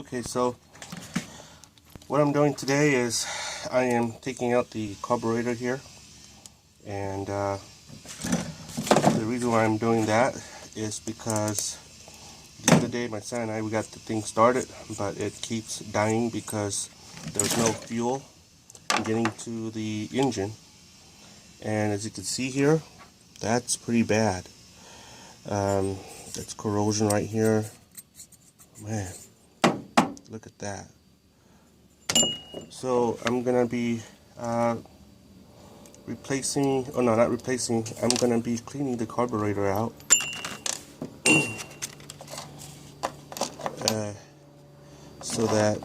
Okay, so what I'm doing today is I am taking out the carburetor here, and the reason why I'm doing that is because the other day my son and I, we got the thing started, but it keeps dying because there's no fuel getting to the engine. And as you can see here, that's pretty bad. That's corrosion right here. Man, look at that. So I'm gonna be replacing, oh no, not replacing, I'm gonna be cleaning the carburetor out. So that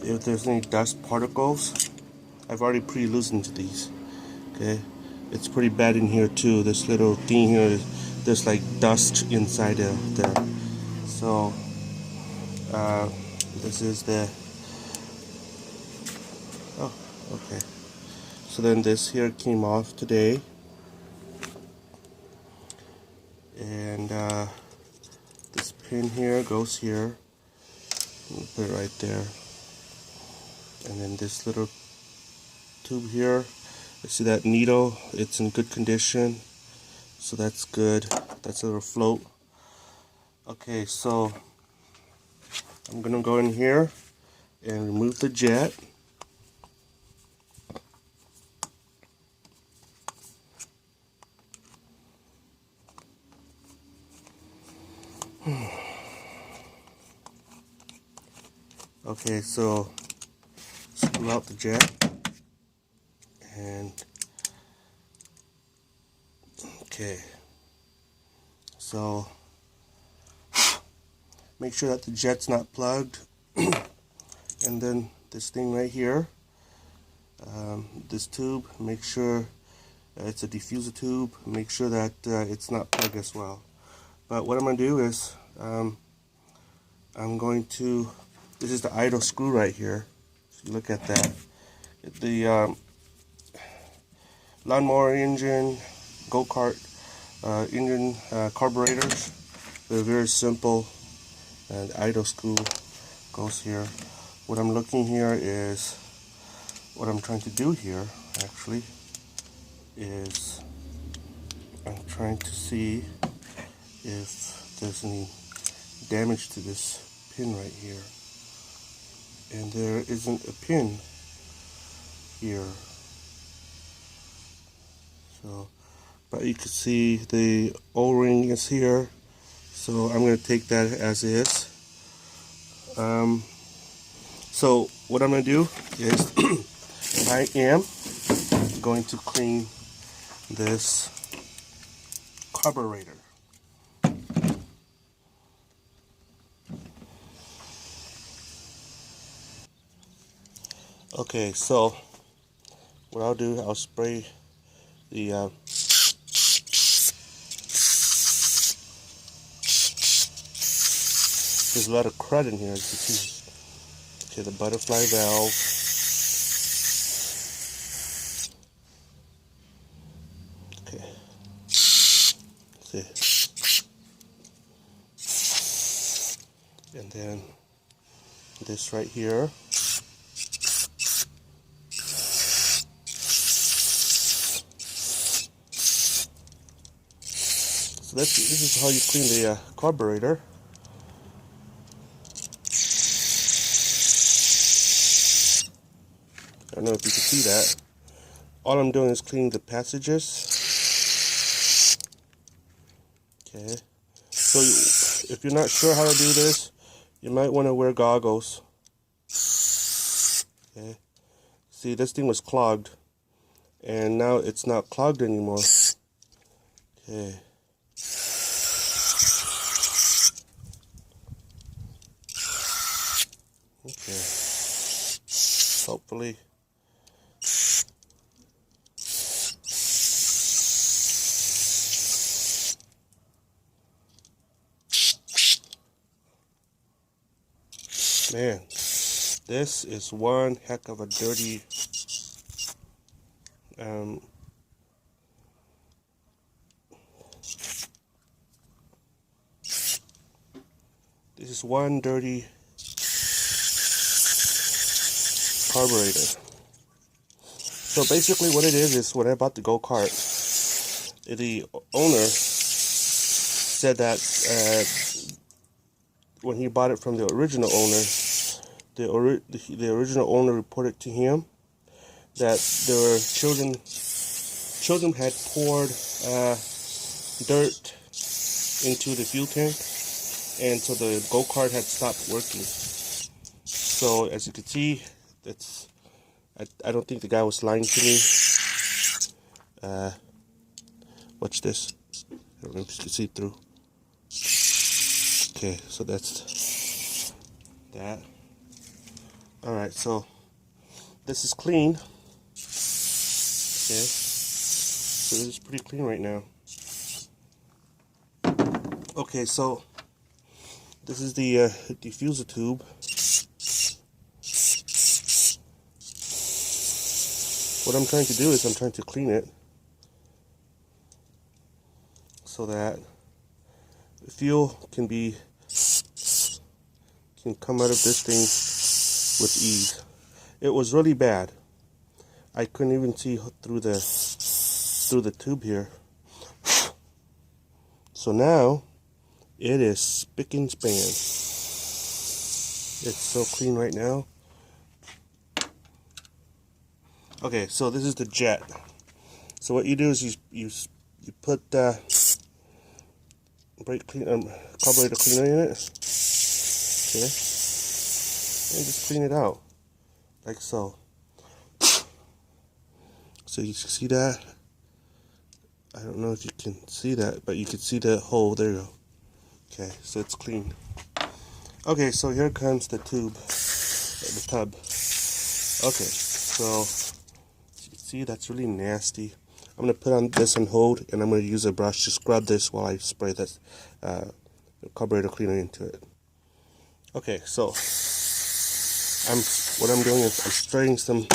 if there's any dust particles, I've already pre-loosened these. Okay, it's pretty bad in here too. This little thing here, there's like dust inside of there. So this is the, oh, okay. So then this here came off today, and this pin here goes here. Put it right there, and then this little tube here. You see that needle? It's in good condition, so that's good. That's a little float. Okay, so I'm gonna go in here and remove the jet. Okay, so screw out the jet, and okay, so make sure that the jet's not plugged. And then this thing right here, this tube, make sure it's a diffuser tube, make sure that it's not plugged as well. But what I'm going to do is I'm going to, this is the idle screw right here. If you look at that, the lawnmower engine, go-kart engine carburetors, they're very simple, and the idle screw goes here. What I'm looking here is, what I'm trying to do here actually is I'm trying to see if there's any damage to this pin right here, and there isn't a pin here. So, but you can see the O-ring is here, so I'm going to take that as is. So what I'm going to do is I am going to clean this carburetor. Okay, so what I'll do, I'll spray the there's a lot of crud in here, as you can see. Okay, the butterfly valve. Okay. See. And then this right here. So this is how you clean the carburetor. I don't know if you can see that. All I'm doing is cleaning the passages. Okay. So if you're not sure how to do this, you might want to wear goggles. Okay. See, this thing was clogged, and now it's not clogged anymore. Okay. Okay. Hopefully. Man, this is one heck of a dirty this is one dirty carburetor. So basically what it is when I bought the go-kart, the owner said that when he bought it from the original owner, the original owner reported to him that their children had poured dirt into the fuel tank, and so the go-kart had stopped working. So as you can see, I don't think the guy was lying to me. Watch this. I don't know if you can see through. Okay, so that's that. Alright, so this is clean. Okay, so this is pretty clean right now. Okay, so this is the diffuser tube. What I'm trying to do is I'm trying to clean it so that the fuel can come out of this thing with ease. It was really bad. I couldn't even see through the tube here. So now it is spick and span. It's so clean right now. Okay, so this is the jet. So what you do is you put carburetor cleaner in it. Okay, and just clean it out like so. So you see that? I don't know if you can see that, but you can see the hole. There you go. Okay, so it's clean. Okay, so here comes the tub. Okay, so you see that's really nasty. I'm gonna put this on hold, and I'm gonna use a brush to scrub this while I spray this carburetor cleaner into it. Okay, so what I'm doing is I'm spraying some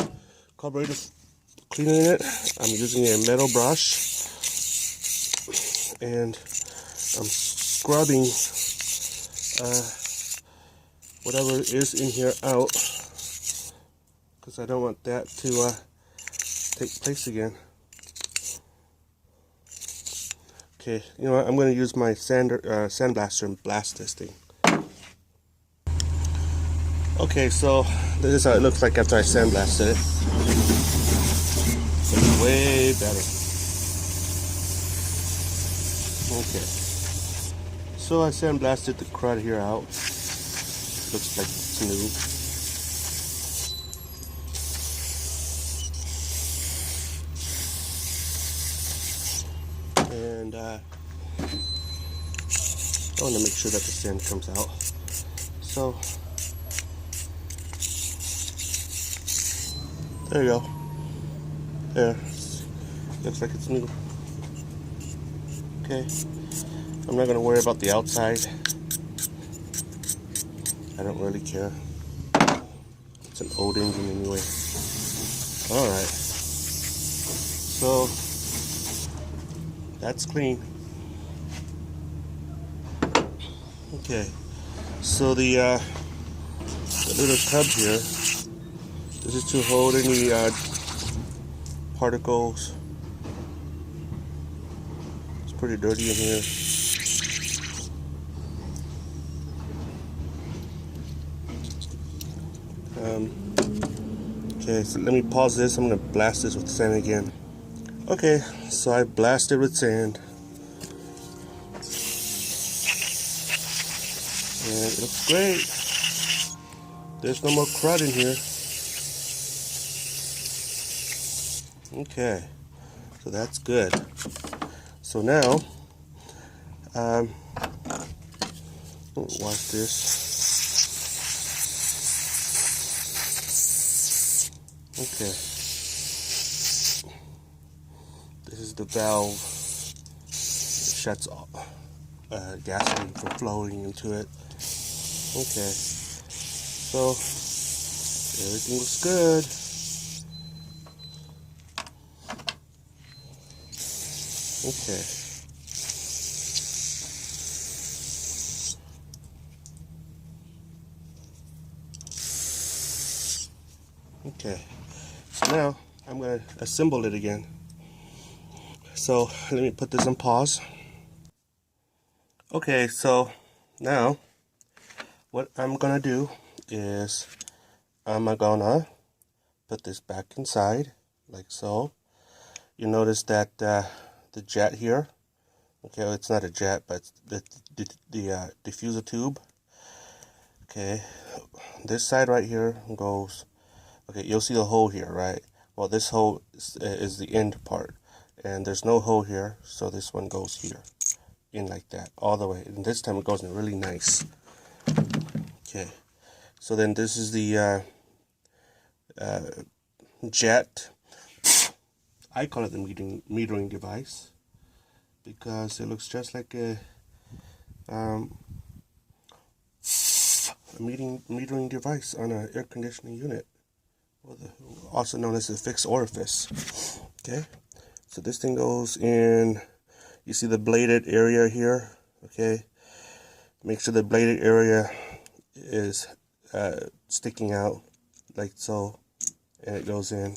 carburetor cleaner in it. I'm using a metal brush, and I'm scrubbing whatever is in here out, because I don't want that to take place again. Okay, you know what? I'm going to use my sandblaster and blast this thing. Okay, so this is how it looks like after I sandblasted it. It's way better. Okay, so I sandblasted the crud here out. Looks like it's new. And I want to make sure that the sand comes out. So there you go. There. Looks like it's new. Okay. I'm not going to worry about the outside. I don't really care. It's an old engine anyway. Alright. So that's clean. Okay. So the little tub here, this is to hold any particles. It's pretty dirty in here. Okay, so let me pause this. I'm going to blast this with sand again. Okay, so I blasted with sand. And it looks great. There's no more crud in here. Okay, so that's good. So now, wash this. Okay, this is the valve that shuts off gasoline from flowing into it. Okay, so everything looks good. Okay. Okay, so now I'm going to assemble it again. So let me put this on pause. Okay, so now what I'm going to do is I'm going to put this back inside like so. You notice that the jet here, okay, well, it's not a jet, but the diffuser tube. Okay, this side right here goes, okay, you'll see the hole here, right? Well, this hole is the end part, and there's no hole here, so this one goes here, in like that, all the way. And this time it goes in really nice. Okay, so then this is the jet. I call it the metering device because it looks just like a metering device on an air conditioning unit, also known as a fixed orifice. Okay, so this thing goes in. You see the bladed area here. Okay, make sure the bladed area is sticking out like so, and it goes in.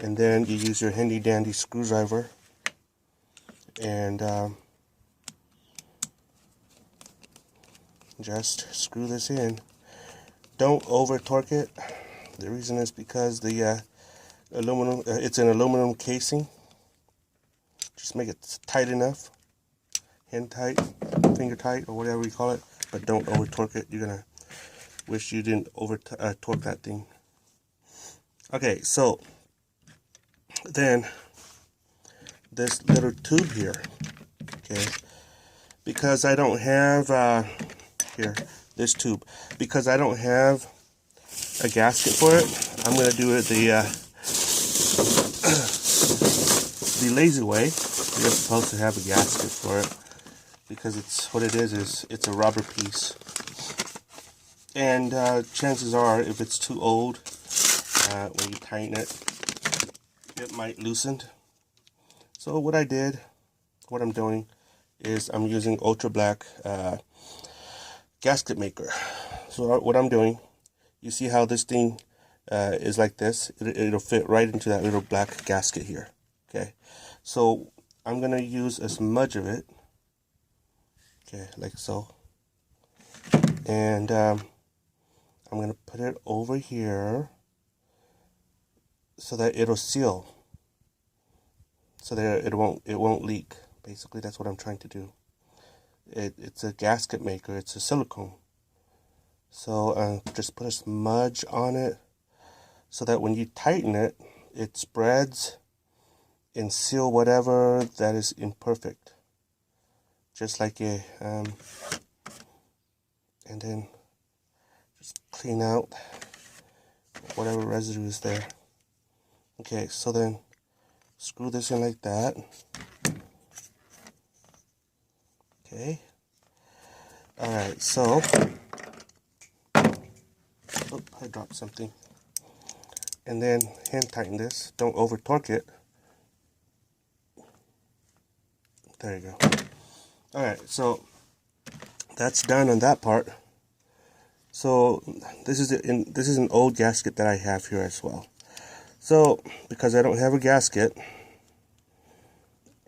And then you use your handy dandy screwdriver and just screw this in. Don't over torque it. The reason is because the aluminum, it's an aluminum casing. Just make it tight enough, hand tight, finger tight, or whatever you call it, but don't over torque it. You're gonna wish you didn't over torque that thing. Okay, so then this little tube here, okay, because I don't have here, this tube, because I don't have a gasket for it, I'm gonna do it the lazy way. You're supposed to have a gasket for it because it's what it is it's a rubber piece, and chances are if it's too old, when you tighten it, it might loosen. So what I'm doing is I'm using ultra black gasket maker. So what I'm doing, you see how this thing is like this? It'll fit right into that little black gasket here. Okay, so I'm gonna use a smudge of it, okay, like so, and I'm gonna put it over here so that it'll seal, so that it won't leak. Basically, that's what I'm trying to do. It's a gasket maker. It's a silicone. So just put a smudge on it so that when you tighten it, it spreads and seal whatever that is imperfect. Just like a and then just clean out whatever residue is there. Okay, so then screw this in like that. Okay. Alright, so I dropped something. And then hand tighten this. Don't over torque it. There you go. Alright, so that's done on that part. So this is an old gasket that I have here as well. So because I don't have a gasket,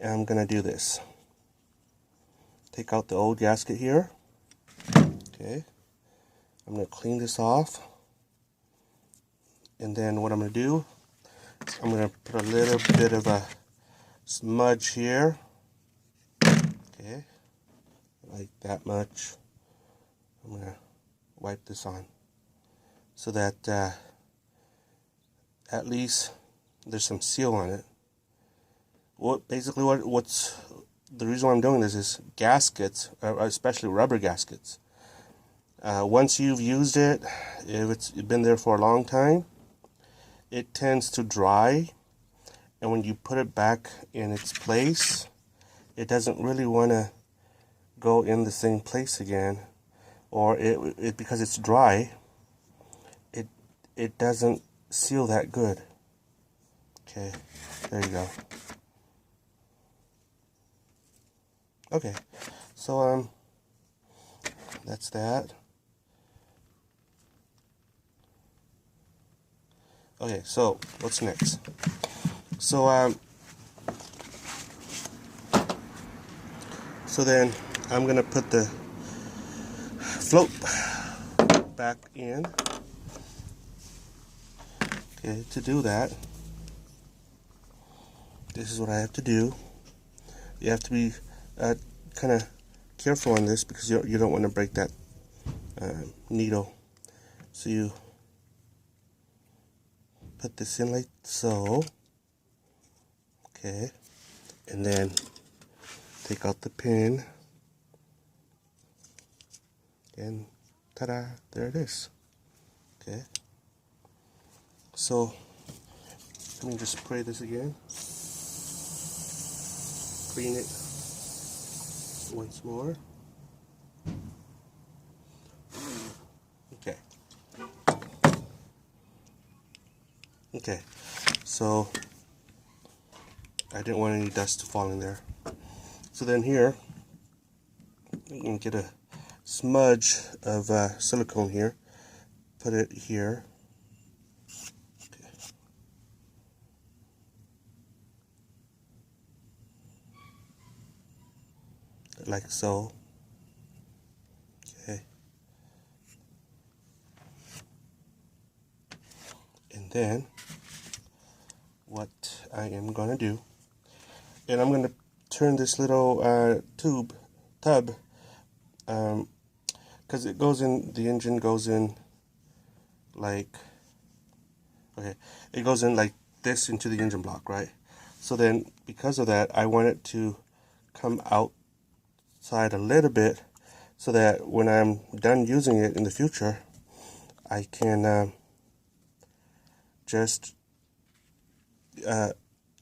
I'm gonna do this. Take out the old gasket here. Okay. I'm gonna clean this off. And then what I'm gonna do, I'm gonna put a little bit of a smudge here. Okay. Like that much. I'm gonna wipe this on so that at least there's some seal on it. What's the reason why I'm doing this is gaskets, especially rubber gaskets. Once you've used it, if it's been there for a long time, it tends to dry, and when you put it back in its place, it doesn't really want to go in the same place again, or it because it's dry, it doesn't seal that good. Okay, there you go. Okay, so that's that. Okay, so what's next? So then I'm gonna put the float back in. Okay, to do that, this is what I have to do. You have to be kind of careful on this because you don't want to break that needle. So you put this in like so. Okay, and then take out the pin, and ta-da, there it is. Okay, so let me just spray this again, clean it once more. Okay, so I didn't want any dust to fall in there. So then here, you can get a smudge of silicone here, put it here. Okay. Like so. Okay. And then what I am gonna do, and I'm gonna turn this little tub, because it goes in, the engine goes in like, okay, it goes in like this into the engine block, right? So then because of that, I want it to come outside a little bit so that when I'm done using it in the future, I can just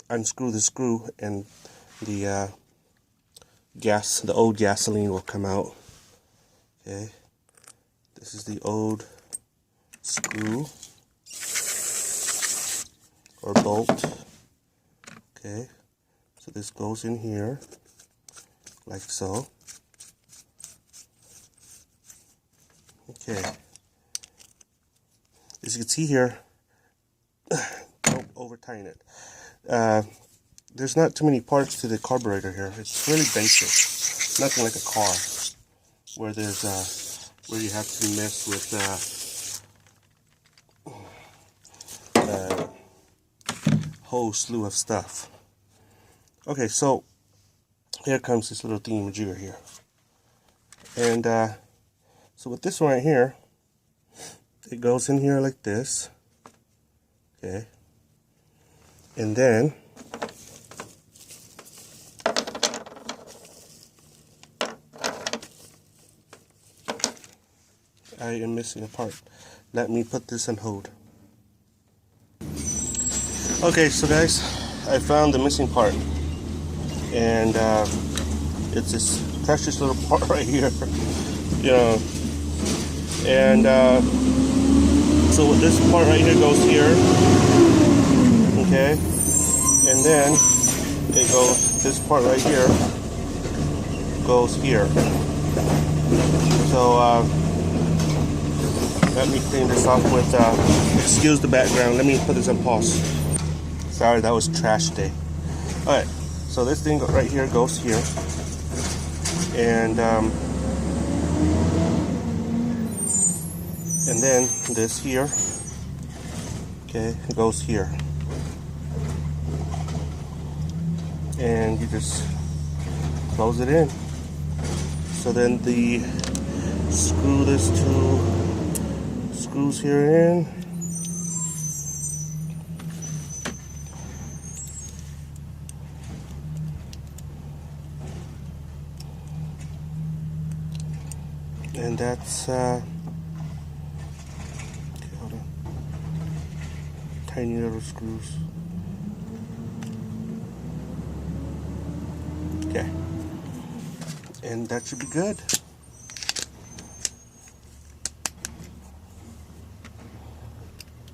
unscrew the screw and the the old gasoline will come out. Okay, this is the old screw or bolt. Okay, so this goes in here like so. Okay, as you can see here, don't over tighten it. There's not too many parts to the carburetor here. It's really basic, nothing like a car where there's where you have to mess with a whole slew of stuff. Okay, so here comes this little thingamajigger here, and so with this one right here, it goes in here like this. Okay, and then I am missing a part. Let me put this on hold. Okay, so guys, I found the missing part, and it's this precious little part right here, you know. And so this part right here goes here, okay, and then it goes, this part right here goes here. So let me clean this off with, excuse the background, let me put this on pause. Sorry, that was trash day. Alright, so this thing right here goes here, and then this here, okay, it goes here. And you just close it in. So then screw this two screws here in. And that's okay, hold on. Tiny little screws. Okay, and that should be good.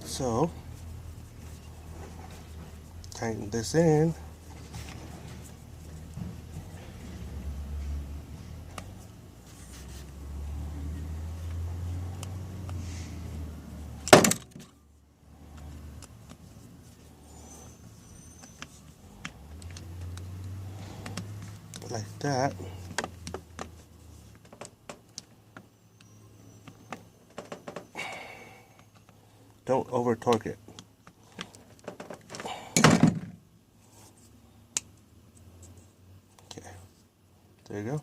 So tighten this in. like that. Don't over torque it. Okay, there you go.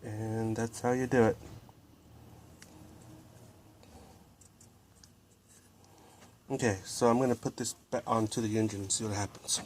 And that's how you do it. Okay, so I'm going to put this back onto the engine and see what happens.